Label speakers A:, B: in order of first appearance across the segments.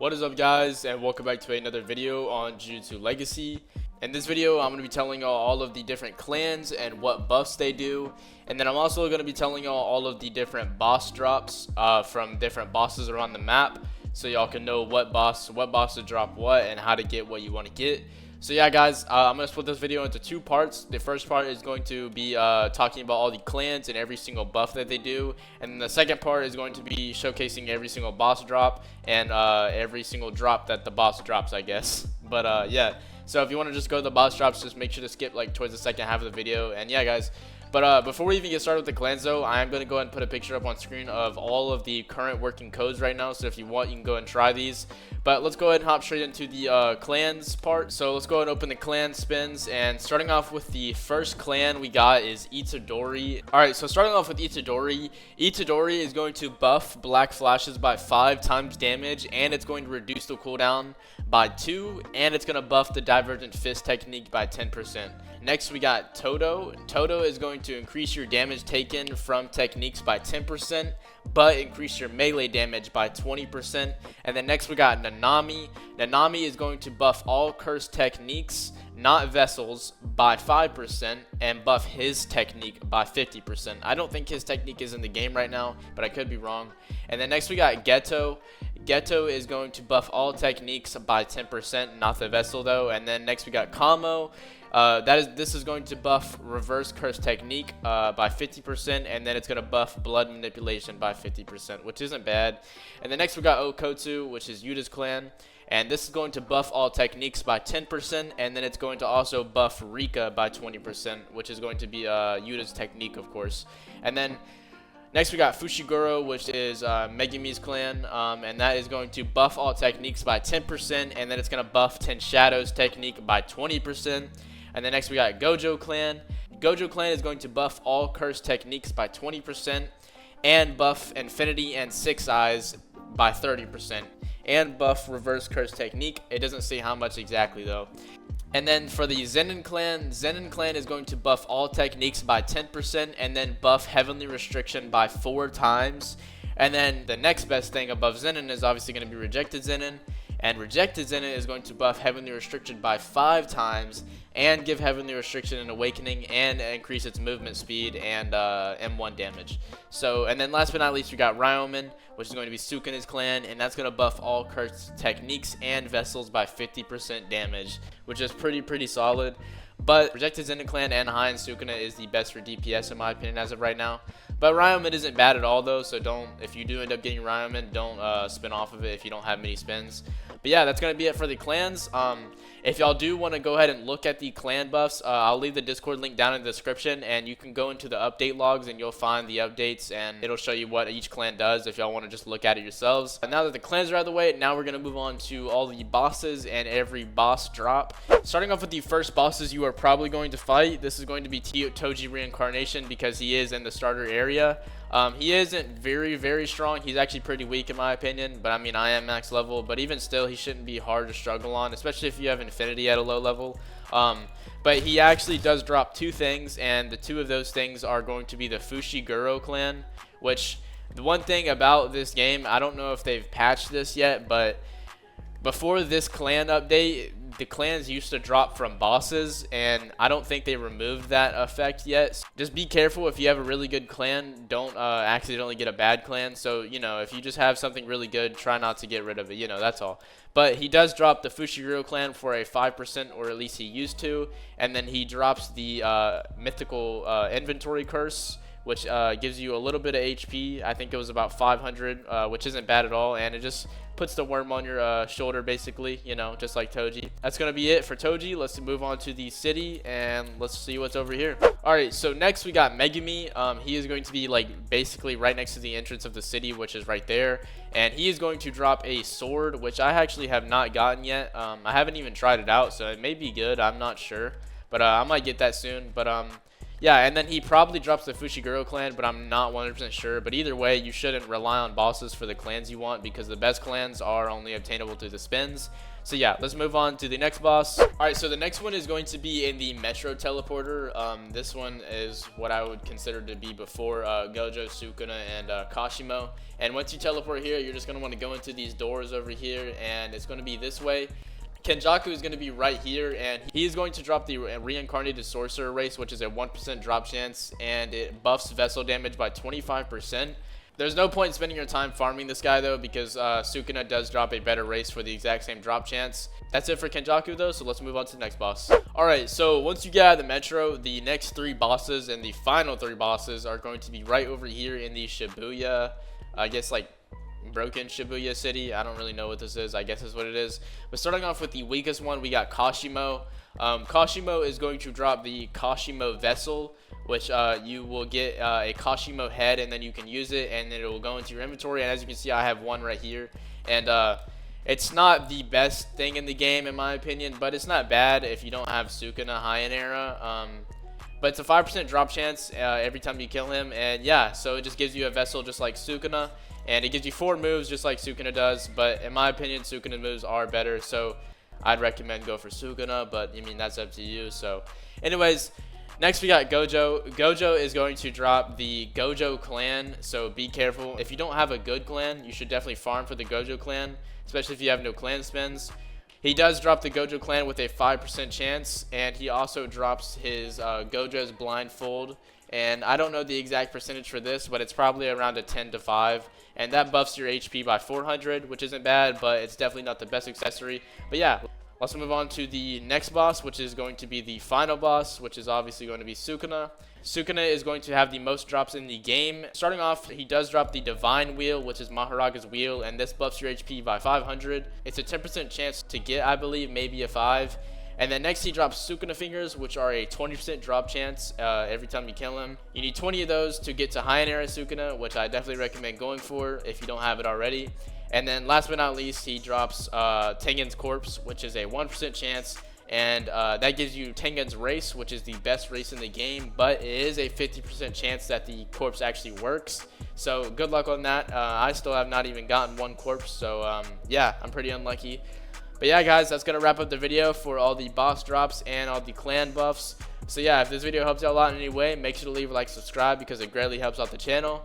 A: What is up, guys, and welcome back to another video on Jujutsu Legacy. In this video, I'm going to be telling y'all all of the different clans and what buffs they do, and then I'm also going to be telling y'all all of the different boss drops from different bosses around the map, so y'all can know what boss to drop what and how to get what you want to get. So yeah, guys, I'm going to split this video into two parts. The first part is going to be talking about all the clans and every single buff that they do. And then the second part is going to be showcasing every single boss drop and every single drop that the boss drops, I guess. But yeah, so if you want to just go to the boss drops, just make sure to skip like towards the second half of the video. And yeah, guys. But before we even get started with the clans, though, I am going to go ahead and put a picture up on screen of all of the current working codes right now. So if you want, you can go and try these. But let's go ahead and hop straight into the clans part. So let's go ahead and open the clan spins. And starting off with the first clan we got is Itadori. Alright, so starting off with Itadori. Itadori is going to buff Black Flashes by 5 times damage. And it's going to reduce the cooldown by 2. And it's going to buff the Divergent Fist technique by 10%. Next, we got Todo. Todo is going to increase your damage taken from techniques by 10%, but increase your melee damage by 20%. And then next, we got Nanami. Nanami is going to buff all cursed techniques, not vessels, by 5%, and buff his technique by 50%. I don't think his technique is in the game right now, but I could be wrong. And then next, we got Ghetto. Ghetto is going to buff all techniques by 10%, not the vessel though. And then next we got Kamo. This is going to buff reverse curse technique by 50%, and then it's going to buff blood manipulation by 50%, which isn't bad. And then next we got Okotsu, which is Yuta's clan, and this is going to buff all techniques by 10%, and then it's going to also buff Rika by 20%, which is going to be Yuta's technique, of course. And then next we got Fushiguro, which is Megumi's clan, and that is going to buff all techniques by 10%, and then it's going to buff 10 Shadows technique by 20%. And then next we got Gojo clan. Gojo clan is going to buff all cursed techniques by 20%, and buff Infinity and Six Eyes by 30%, and buff reverse curse technique. It doesn't say how much exactly though. And then for the Zenin clan is going to buff all techniques by 10%, and then buff Heavenly Restriction by 4 times. And then the next best thing above Zenin is obviously going to be Rejected Zenin. And Rejected Zenin is going to buff Heavenly Restriction by 5 times, and give Heavenly Restriction an Awakening, and increase its movement speed and M1 damage. So, and then last but not least, we got Ryomen, which is going to be Sukuna's clan, and that's going to buff all cursed techniques and vessels by 50% damage, which is pretty solid. But Rejected Zenin clan and High and Sukuna is the best for DPS in my opinion as of right now. But Ryomen isn't bad at all though, so if you do end up getting Ryomen, don't spin off of it if you don't have many spins. But yeah, that's going to be it for the clans. If y'all do want to go ahead and look at the clan buffs, I'll leave the Discord link down in the description, and you can go into the update logs and you'll find the updates, and it'll show you what each clan does if y'all want to just look at it yourselves. And now that the clans are out of the way, now we're going to move on to all the bosses and every boss drop. Starting off with the first bosses you are probably going to fight, this is going to be Toji Reincarnation, because he is in the starter area. He isn't very strong. He's actually pretty weak in my opinion, but I mean, I am max level, but even still, he shouldn't be hard to struggle on, especially if you have Infinity at a low level. But he actually does drop 2 things, and the 2 of those things are going to be the Fushiguro clan, which the one thing about this game, I don't know if they've patched this yet, but before this clan update, the clans used to drop from bosses, and I don't think they removed that effect yet. Just be careful if you have a really good clan, don't accidentally get a bad clan. So, you know, if you just have something really good, try not to get rid of it, you know, that's all. But he does drop the Fushiguro clan for a 5%, or at least he used to, and then he drops the mythical inventory curse, which gives you a little bit of HP. I think it was about 500, which isn't bad at all, and it just puts the worm on your shoulder, basically, you know, just like Toji. That's going to be it for Toji. Let's move on to the city, and let's see what's over here. Alright, so next we got Megumi. He is going to be, like, basically right next to the entrance of the city, which is right there. And he is going to drop a sword, which I actually have not gotten yet. I haven't even tried it out, so it may be good. I'm not sure. But I might get that soon. But, Yeah, and then he probably drops the Fushiguro clan, but I'm not 100% sure. But either way, you shouldn't rely on bosses for the clans you want, because the best clans are only obtainable through the spins. So yeah, let's move on to the next boss. Alright, so the next one is going to be in the Metro Teleporter. This one is what I would consider to be before Gojo, Sukuna, and Kashimo. And once you teleport here, you're just going to want to go into these doors over here, and it's going to be this way. Kenjaku is going to be right here, and he is going to drop the Reincarnated Sorcerer race, which is a 1% drop chance, and it buffs vessel damage by 25%. There's no point in spending your time farming this guy, though, because Sukuna does drop a better race for the exact same drop chance. That's it for Kenjaku, though, so let's move on to the next boss. Alright, so once you get out of the Metro, the next 3 bosses and the final 3 bosses are going to be right over here in the Shibuya, I guess, like, broken Shibuya City. I don't really know what this is. I guess is what it is. But starting off with the weakest one, we got Kashimo. Kashimo is going to drop the Kashimo Vessel, which you will get a Kashimo head, and then you can use it, and then it will go into your inventory. And as you can see, I have one right here. And it's not the best thing in the game, in my opinion, but it's not bad if you don't have Sukuna high in era. But it's a 5% drop chance every time you kill him. And yeah, so it just gives you a vessel just like Sukuna. And it gives you 4 moves just like Sukuna does, but in my opinion, Sukuna moves are better, so I'd recommend go for Sukuna, but I mean, that's up to you. So anyways, next we got Gojo. Gojo is going to drop the Gojo clan, so be careful. If you don't have a good clan, you should definitely farm for the Gojo clan, especially if you have no clan spins. He does drop the Gojo clan with a 5% chance, and he also drops his Gojo's Blindfold. And I don't know the exact percentage for this, but it's probably around a 10 to 5. And that buffs your HP by 400, which isn't bad, but it's definitely not the best accessory. But yeah, let's move on to the next boss, which is going to be the final boss, which is obviously going to be Sukuna. Sukuna is going to have the most drops in the game. Starting off, he does drop the Divine Wheel, which is Maharaga's wheel, and this buffs your HP by 500. It's a 10% chance to get, I believe, maybe a 5. And then next he drops Sukuna Fingers, which are a 20% drop chance every time you kill him. You need 20 of those to get to High in Era Sukuna, which I definitely recommend going for if you don't have it already. And then last but not least, he drops Tengen's Corpse, which is a 1% chance. And that gives you Tengen's Race, which is the best race in the game, but it is a 50% chance that the corpse actually works. So good luck on that. I still have not even gotten 1 corpse, so yeah, I'm pretty unlucky. But yeah, guys, that's going to wrap up the video for all the boss drops and all the clan buffs. So yeah, if this video helps you out a lot in any way, make sure to leave a like, subscribe, because it greatly helps out the channel.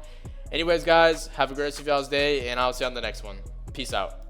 A: Anyways, guys, have a great rest of y'all's day, and I'll see you on the next one. Peace out.